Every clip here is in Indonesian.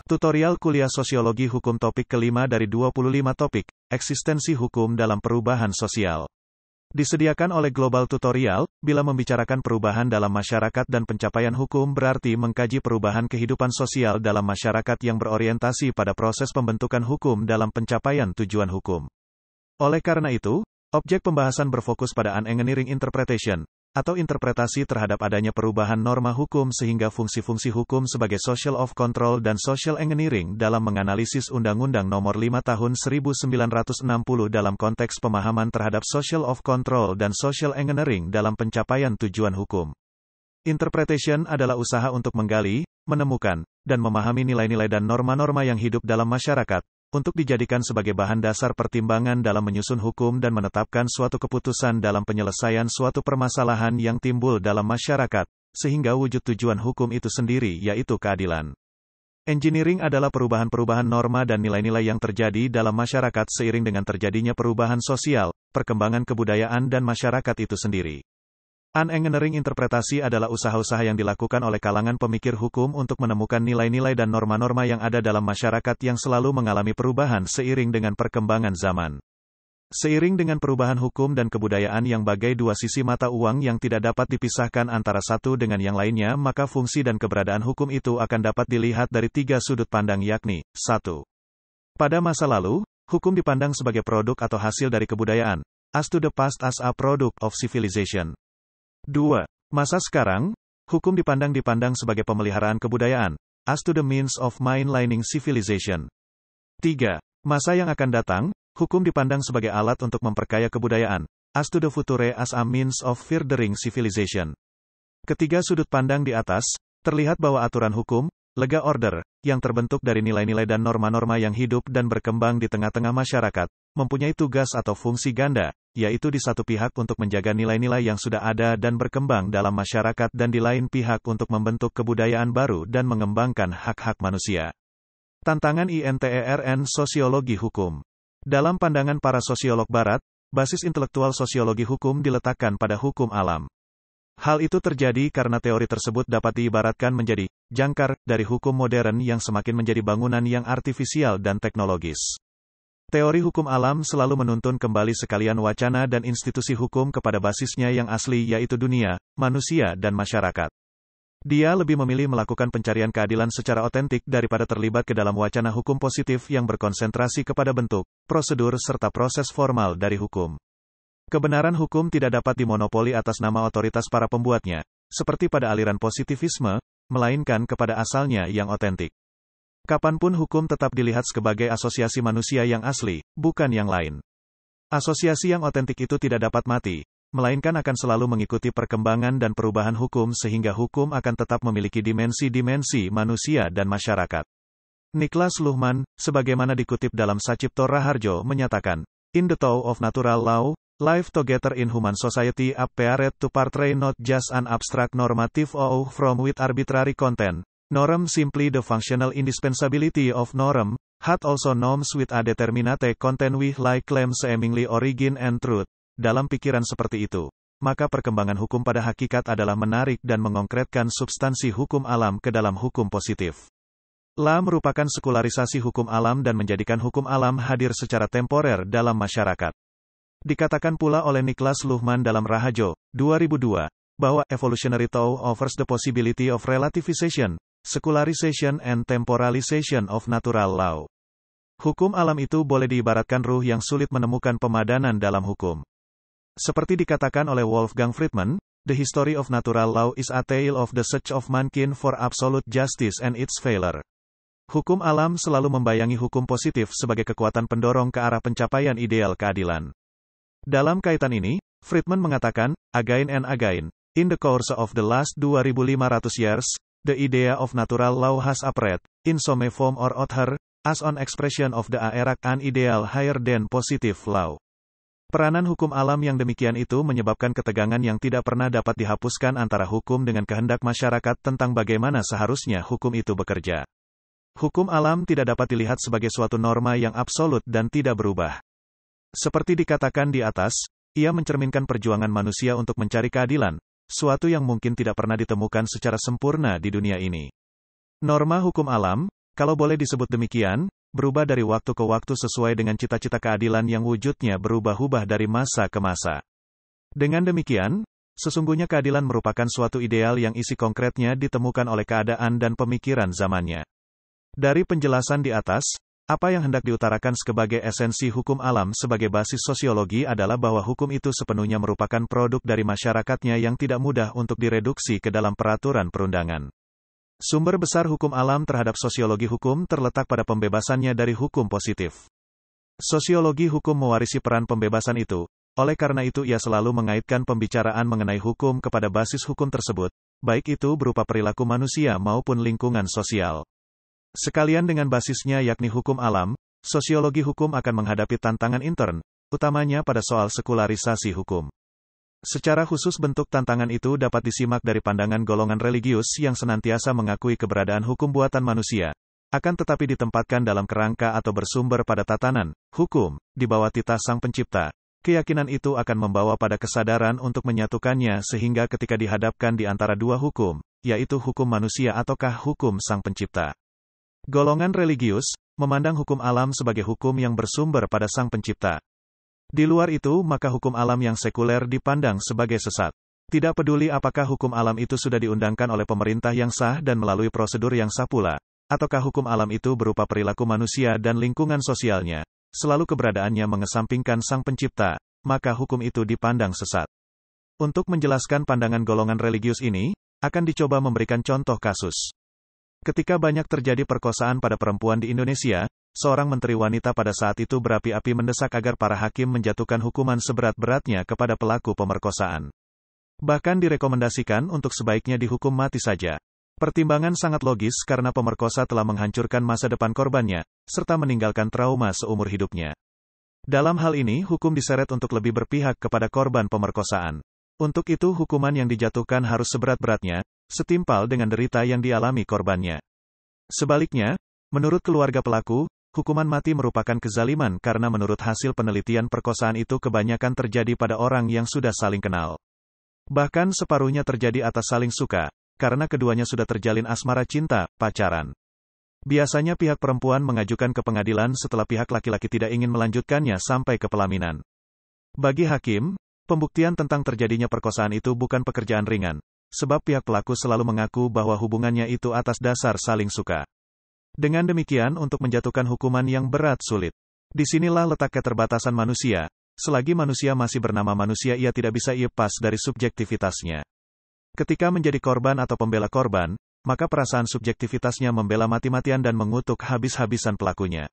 Tutorial kuliah Sosiologi Hukum topik kelima dari 25 topik, eksistensi hukum dalam perubahan sosial. Disediakan oleh Global Tutorial, bila membicarakan perubahan dalam masyarakat dan pencapaian hukum berarti mengkaji perubahan kehidupan sosial dalam masyarakat yang berorientasi pada proses pembentukan hukum dalam pencapaian tujuan hukum. Oleh karena itu, objek pembahasan berfokus pada unengineering interpretation, atau interpretasi terhadap adanya perubahan norma hukum sehingga fungsi-fungsi hukum sebagai social of control dan social engineering dalam menganalisis Undang-Undang Nomor 5 Tahun 1960 dalam konteks pemahaman terhadap social of control dan social engineering dalam pencapaian tujuan hukum. Interpretation adalah usaha untuk menggali, menemukan, dan memahami nilai-nilai dan norma-norma yang hidup dalam masyarakat, untuk dijadikan sebagai bahan dasar pertimbangan dalam menyusun hukum dan menetapkan suatu keputusan dalam penyelesaian suatu permasalahan yang timbul dalam masyarakat, sehingga wujud tujuan hukum itu sendiri yaitu keadilan. Engineering adalah perubahan-perubahan norma dan nilai-nilai yang terjadi dalam masyarakat seiring dengan terjadinya perubahan sosial, perkembangan kebudayaan dan masyarakat itu sendiri. Unengineering interpretasi adalah usaha-usaha yang dilakukan oleh kalangan pemikir hukum untuk menemukan nilai-nilai dan norma-norma yang ada dalam masyarakat yang selalu mengalami perubahan seiring dengan perkembangan zaman. Seiring dengan perubahan hukum dan kebudayaan yang bagai dua sisi mata uang yang tidak dapat dipisahkan antara satu dengan yang lainnya, maka fungsi dan keberadaan hukum itu akan dapat dilihat dari tiga sudut pandang yakni, 1. Pada masa lalu, hukum dipandang sebagai produk atau hasil dari kebudayaan, as to the past as a product of civilization. 2. Masa sekarang, hukum dipandang sebagai pemeliharaan kebudayaan, as to the means of mainlining civilization. 3. Masa yang akan datang, hukum dipandang sebagai alat untuk memperkaya kebudayaan, as to the future as a means of furthering civilization. Ketiga sudut pandang di atas, terlihat bahwa aturan hukum, legal order, yang terbentuk dari nilai-nilai dan norma-norma yang hidup dan berkembang di tengah-tengah masyarakat, mempunyai tugas atau fungsi ganda, yaitu di satu pihak untuk menjaga nilai-nilai yang sudah ada dan berkembang dalam masyarakat dan di lain pihak untuk membentuk kebudayaan baru dan mengembangkan hak-hak manusia. Tantangan INTERN Sosiologi Hukum. Dalam pandangan para sosiolog barat, basis intelektual sosiologi hukum diletakkan pada hukum alam. Hal itu terjadi karena teori tersebut dapat diibaratkan menjadi jangkar dari hukum modern yang semakin menjadi bangunan yang artifisial dan teknologis. Teori hukum alam selalu menuntun kembali sekalian wacana dan institusi hukum kepada basisnya yang asli yaitu dunia, manusia dan masyarakat. Dia lebih memilih melakukan pencarian keadilan secara otentik daripada terlibat ke dalam wacana hukum positif yang berkonsentrasi kepada bentuk, prosedur serta proses formal dari hukum. Kebenaran hukum tidak dapat dimonopoli atas nama otoritas para pembuatnya, seperti pada aliran positivisme, melainkan kepada asalnya yang otentik. Kapanpun hukum tetap dilihat sebagai asosiasi manusia yang asli, bukan yang lain. Asosiasi yang otentik itu tidak dapat mati, melainkan akan selalu mengikuti perkembangan dan perubahan hukum sehingga hukum akan tetap memiliki dimensi-dimensi manusia dan masyarakat. Niklas Luhmann, sebagaimana dikutip dalam Sacipto Raharjo, menyatakan, "In the thought of natural law, life together in human society appeared to portray not just an abstract normative law from with arbitrary content, norm simply the functional indispensability of norm, had also norms with a determinate content with like claim seemingly origin and truth." Dalam pikiran seperti itu, maka perkembangan hukum pada hakikat adalah menarik dan mengkonkretkan substansi hukum alam ke dalam hukum positif. La merupakan sekularisasi hukum alam dan menjadikan hukum alam hadir secara temporer dalam masyarakat. Dikatakan pula oleh Niklas Luhmann dalam Raharjo, 2002, bahwa evolutionary thought offers the possibility of relativization, secularization and temporalization of natural law. Hukum alam itu boleh diibaratkan ruh yang sulit menemukan pemadanan dalam hukum. Seperti dikatakan oleh Wolfgang Friedman, the history of natural law is a tale of the search of mankind for absolute justice and its failure. Hukum alam selalu membayangi hukum positif sebagai kekuatan pendorong ke arah pencapaian ideal keadilan. Dalam kaitan ini, Friedman mengatakan, again and again, in the course of the last 2500 years, the idea of natural law has appeared, in some form or other, as an expression of the an ideal higher than positive law. Peranan hukum alam yang demikian itu menyebabkan ketegangan yang tidak pernah dapat dihapuskan antara hukum dengan kehendak masyarakat tentang bagaimana seharusnya hukum itu bekerja. Hukum alam tidak dapat dilihat sebagai suatu norma yang absolut dan tidak berubah. Seperti dikatakan di atas, ia mencerminkan perjuangan manusia untuk mencari keadilan, suatu yang mungkin tidak pernah ditemukan secara sempurna di dunia ini. Norma hukum alam, kalau boleh disebut demikian, berubah dari waktu ke waktu sesuai dengan cita-cita keadilan yang wujudnya berubah-ubah dari masa ke masa. Dengan demikian, sesungguhnya keadilan merupakan suatu ideal yang isi konkretnya ditemukan oleh keadaan dan pemikiran zamannya. Dari penjelasan di atas, apa yang hendak diutarakan sebagai esensi hukum alam sebagai basis sosiologi adalah bahwa hukum itu sepenuhnya merupakan produk dari masyarakatnya yang tidak mudah untuk direduksi ke dalam peraturan perundangan. Sumber besar hukum alam terhadap sosiologi hukum terletak pada pembebasannya dari hukum positif. Sosiologi hukum mewarisi peran pembebasan itu, oleh karena itu ia selalu mengaitkan pembicaraan mengenai hukum kepada basis hukum tersebut, baik itu berupa perilaku manusia maupun lingkungan sosial. Sekalian dengan basisnya yakni hukum alam, sosiologi hukum akan menghadapi tantangan intern, utamanya pada soal sekularisasi hukum. Secara khusus bentuk tantangan itu dapat disimak dari pandangan golongan religius yang senantiasa mengakui keberadaan hukum buatan manusia, akan tetapi ditempatkan dalam kerangka atau bersumber pada tatanan, hukum, di bawah titah Sang Pencipta. Keyakinan itu akan membawa pada kesadaran untuk menyatukannya sehingga ketika dihadapkan di antara dua hukum, yaitu hukum manusia ataukah hukum Sang Pencipta. Golongan religius memandang hukum alam sebagai hukum yang bersumber pada Sang Pencipta. Di luar itu, maka hukum alam yang sekuler dipandang sebagai sesat. Tidak peduli apakah hukum alam itu sudah diundangkan oleh pemerintah yang sah dan melalui prosedur yang sah pula, ataukah hukum alam itu berupa perilaku manusia dan lingkungan sosialnya, selalu keberadaannya mengesampingkan Sang Pencipta, maka hukum itu dipandang sesat. Untuk menjelaskan pandangan golongan religius ini, akan dicoba memberikan contoh kasus. Ketika banyak terjadi perkosaan pada perempuan di Indonesia, seorang menteri wanita pada saat itu berapi-api mendesak agar para hakim menjatuhkan hukuman seberat-beratnya kepada pelaku pemerkosaan. Bahkan direkomendasikan untuk sebaiknya dihukum mati saja. Pertimbangan sangat logis karena pemerkosa telah menghancurkan masa depan korbannya, serta meninggalkan trauma seumur hidupnya. Dalam hal ini hukum diseret untuk lebih berpihak kepada korban pemerkosaan. Untuk itu hukuman yang dijatuhkan harus seberat-beratnya, setimpal dengan derita yang dialami korbannya. Sebaliknya, menurut keluarga pelaku, hukuman mati merupakan kezaliman karena menurut hasil penelitian perkosaan itu kebanyakan terjadi pada orang yang sudah saling kenal. Bahkan separuhnya terjadi atas saling suka, karena keduanya sudah terjalin asmara cinta, pacaran. Biasanya pihak perempuan mengajukan ke pengadilan setelah pihak laki-laki tidak ingin melanjutkannya sampai ke pelaminan. Bagi hakim, pembuktian tentang terjadinya perkosaan itu bukan pekerjaan ringan, sebab pihak pelaku selalu mengaku bahwa hubungannya itu atas dasar saling suka. Dengan demikian untuk menjatuhkan hukuman yang berat sulit. Disinilah letak keterbatasan manusia, selagi manusia masih bernama manusia ia tidak bisa lepas dari subjektivitasnya. Ketika menjadi korban atau pembela korban, maka perasaan subjektivitasnya membela mati-matian dan mengutuk habis-habisan pelakunya.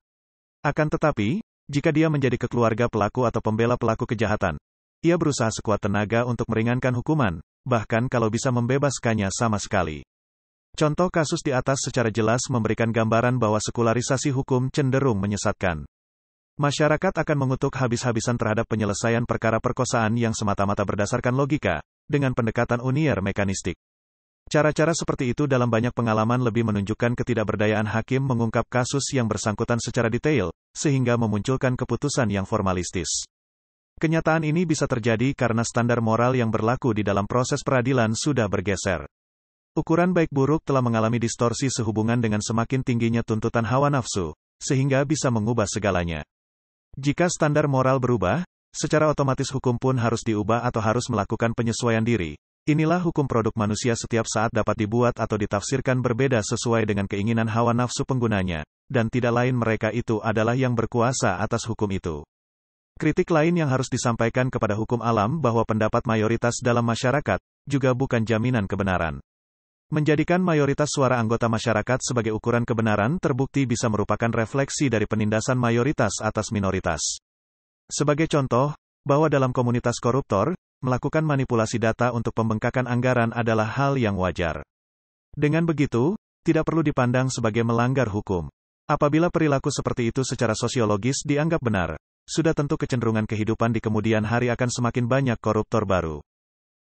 Akan tetapi, jika dia menjadi keluarga pelaku atau pembela pelaku kejahatan, ia berusaha sekuat tenaga untuk meringankan hukuman, bahkan kalau bisa membebaskannya sama sekali. Contoh kasus di atas secara jelas memberikan gambaran bahwa sekularisasi hukum cenderung menyesatkan. Masyarakat akan mengutuk habis-habisan terhadap penyelesaian perkara perkosaan yang semata-mata berdasarkan logika, dengan pendekatan unier mekanistik. Cara-cara seperti itu dalam banyak pengalaman lebih menunjukkan ketidakberdayaan hakim mengungkap kasus yang bersangkutan secara detail, sehingga memunculkan keputusan yang formalistis. Kenyataan ini bisa terjadi karena standar moral yang berlaku di dalam proses peradilan sudah bergeser. Ukuran baik buruk telah mengalami distorsi sehubungan dengan semakin tingginya tuntutan hawa nafsu, sehingga bisa mengubah segalanya. Jika standar moral berubah, secara otomatis hukum pun harus diubah atau harus melakukan penyesuaian diri. Inilah hukum produk manusia setiap saat dapat dibuat atau ditafsirkan berbeda sesuai dengan keinginan hawa nafsu penggunanya, dan tidak lain mereka itu adalah yang berkuasa atas hukum itu. Kritik lain yang harus disampaikan kepada hukum alam bahwa pendapat mayoritas dalam masyarakat juga bukan jaminan kebenaran. Menjadikan mayoritas suara anggota masyarakat sebagai ukuran kebenaran terbukti bisa merupakan refleksi dari penindasan mayoritas atas minoritas. Sebagai contoh, bahwa dalam komunitas koruptor, melakukan manipulasi data untuk pembengkakan anggaran adalah hal yang wajar. Dengan begitu, tidak perlu dipandang sebagai melanggar hukum. Apabila perilaku seperti itu secara sosiologis dianggap benar, sudah tentu kecenderungan kehidupan di kemudian hari akan semakin banyak koruptor baru.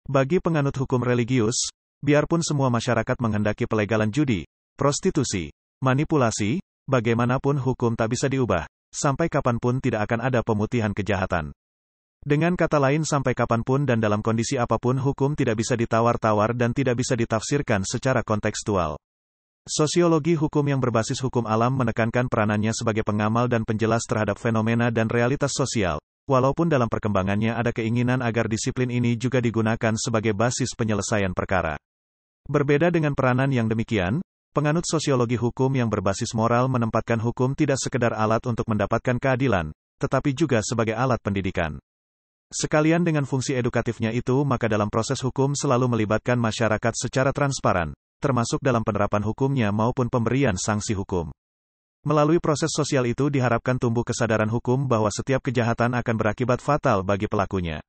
Bagi penganut hukum religius, biarpun semua masyarakat menghendaki pelegalan judi, prostitusi, manipulasi, bagaimanapun hukum tak bisa diubah, sampai kapanpun tidak akan ada pemutihan kejahatan. Dengan kata lain sampai kapanpun dan dalam kondisi apapun hukum tidak bisa ditawar-tawar dan tidak bisa ditafsirkan secara kontekstual. Sosiologi hukum yang berbasis hukum alam menekankan peranannya sebagai pengamal dan penjelas terhadap fenomena dan realitas sosial, walaupun dalam perkembangannya ada keinginan agar disiplin ini juga digunakan sebagai basis penyelesaian perkara. Berbeda dengan peranan yang demikian, penganut sosiologi hukum yang berbasis moral menempatkan hukum tidak sekedar alat untuk mendapatkan keadilan, tetapi juga sebagai alat pendidikan. Sekalian dengan fungsi edukatifnya itu, maka dalam proses hukum selalu melibatkan masyarakat secara transparan, termasuk dalam penerapan hukumnya maupun pemberian sanksi hukum. Melalui proses sosial itu diharapkan tumbuh kesadaran hukum bahwa setiap kejahatan akan berakibat fatal bagi pelakunya.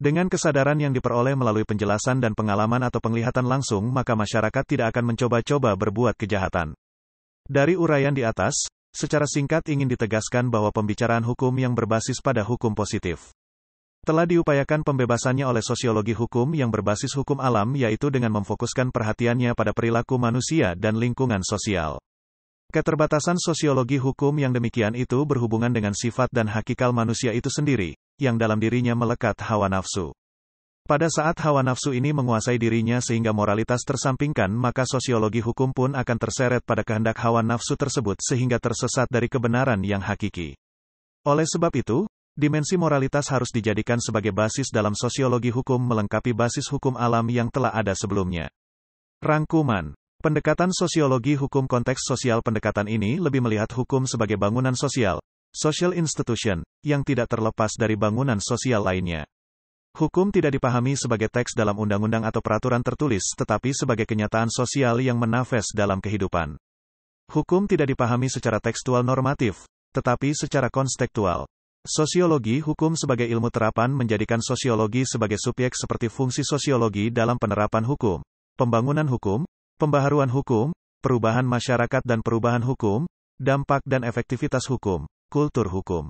Dengan kesadaran yang diperoleh melalui penjelasan dan pengalaman atau penglihatan langsung, maka masyarakat tidak akan mencoba-coba berbuat kejahatan. Dari uraian di atas, secara singkat ingin ditegaskan bahwa pembicaraan hukum yang berbasis pada hukum positif telah diupayakan pembebasannya oleh sosiologi hukum yang berbasis hukum alam, yaitu dengan memfokuskan perhatiannya pada perilaku manusia dan lingkungan sosial. Keterbatasan sosiologi hukum yang demikian itu berhubungan dengan sifat dan hakikal manusia itu sendiri, yang dalam dirinya melekat hawa nafsu. Pada saat hawa nafsu ini menguasai dirinya sehingga moralitas tersampingkan, maka sosiologi hukum pun akan terseret pada kehendak hawa nafsu tersebut sehingga tersesat dari kebenaran yang hakiki. Oleh sebab itu, dimensi moralitas harus dijadikan sebagai basis dalam sosiologi hukum melengkapi basis hukum alam yang telah ada sebelumnya. Rangkuman. Pendekatan sosiologi hukum konteks sosial. Pendekatan ini lebih melihat hukum sebagai bangunan sosial, social institution, yang tidak terlepas dari bangunan sosial lainnya. Hukum tidak dipahami sebagai teks dalam undang-undang atau peraturan tertulis, tetapi sebagai kenyataan sosial yang menafas dalam kehidupan. Hukum tidak dipahami secara tekstual normatif, tetapi secara konstektual. Sosiologi hukum sebagai ilmu terapan menjadikan sosiologi sebagai subjek seperti fungsi sosiologi dalam penerapan hukum, pembangunan hukum, pembaharuan hukum, perubahan masyarakat dan perubahan hukum, dampak dan efektivitas hukum, kultur hukum.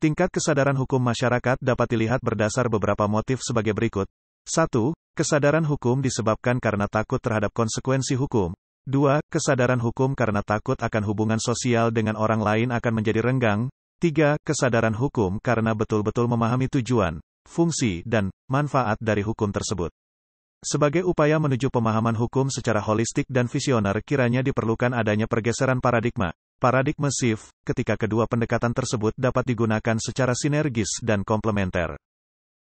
Tingkat kesadaran hukum masyarakat dapat dilihat berdasar beberapa motif sebagai berikut. 1. Kesadaran hukum disebabkan karena takut terhadap konsekuensi hukum. 2. Kesadaran hukum karena takut akan hubungan sosial dengan orang lain akan menjadi renggang. 3. Kesadaran hukum karena betul-betul memahami tujuan, fungsi, dan manfaat dari hukum tersebut. Sebagai upaya menuju pemahaman hukum secara holistik dan visioner, kiranya diperlukan adanya pergeseran paradigma shift, ketika kedua pendekatan tersebut dapat digunakan secara sinergis dan komplementer.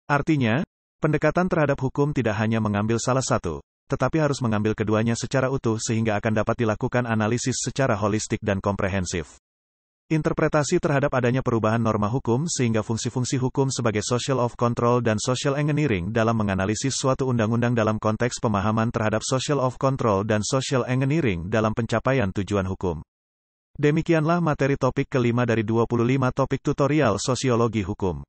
Artinya, pendekatan terhadap hukum tidak hanya mengambil salah satu, tetapi harus mengambil keduanya secara utuh sehingga akan dapat dilakukan analisis secara holistik dan komprehensif. Interpretasi terhadap adanya perubahan norma hukum sehingga fungsi-fungsi hukum sebagai social of control dan social engineering dalam menganalisis suatu undang-undang dalam konteks pemahaman terhadap social of control dan social engineering dalam pencapaian tujuan hukum. Demikianlah materi topik kelima dari 25 topik tutorial sosiologi hukum.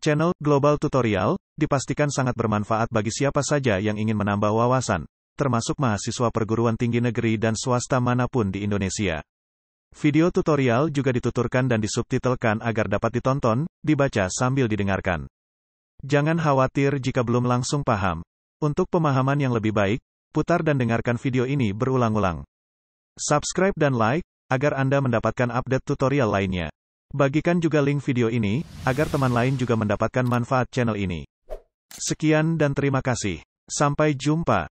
Channel Global Tutorial dipastikan sangat bermanfaat bagi siapa saja yang ingin menambah wawasan, termasuk mahasiswa perguruan tinggi negeri dan swasta manapun di Indonesia. Video tutorial juga dituturkan dan disubtitelkan agar dapat ditonton, dibaca sambil didengarkan. Jangan khawatir jika belum langsung paham. Untuk pemahaman yang lebih baik, putar dan dengarkan video ini berulang-ulang. Subscribe dan like, agar Anda mendapatkan update tutorial lainnya. Bagikan juga link video ini, agar teman lain juga mendapatkan manfaat channel ini. Sekian dan terima kasih. Sampai jumpa.